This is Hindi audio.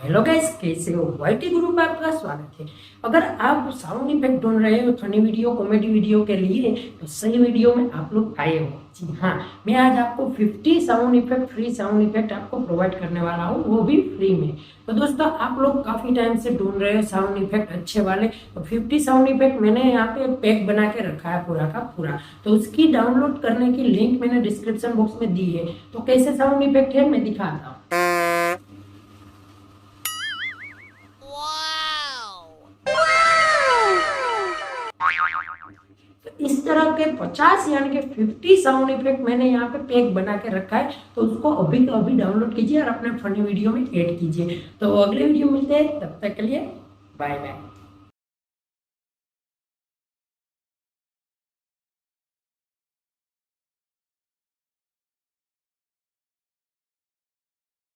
हेलो गाइस, कैसे हो? वाईटी गुरु में आपका स्वागत है। अगर आप साउंड इफेक्ट ढूंढ रहे हो फनी वीडियो, कॉमेडी वीडियो के लिए, तो सही वीडियो में आप लोग आए हो। जी हाँ, मैं आज आपको 50 sound effect, free sound effect आपको प्रोवाइड करने वाला हूँ, वो भी फ्री में। तो दोस्तों, आप लोग काफी टाइम से ढूंढ रहे हो साउंड इफेक्ट अच्छे वाले, तो 50 साउंड इफेक्ट मैंने यहाँ पे पैक बना के रखा है पूरा का पूरा। तो उसकी डाउनलोड करने की लिंक मैंने डिस्क्रिप्शन बॉक्स में दी है। तो कैसे साउंड इफेक्ट है मैं दिखाता हूँ। तो इस तरह के 50 यानी कि 50 साउंड इफेक्ट मैंने यहाँ पे पैक बना के रखा है। तो उसको अभी तो अभी डाउनलोड कीजिए और अपने फनी वीडियो में ऐड कीजिए। तो अगले वीडियो मिलते हैं, तब तक के लिए बाय बाय।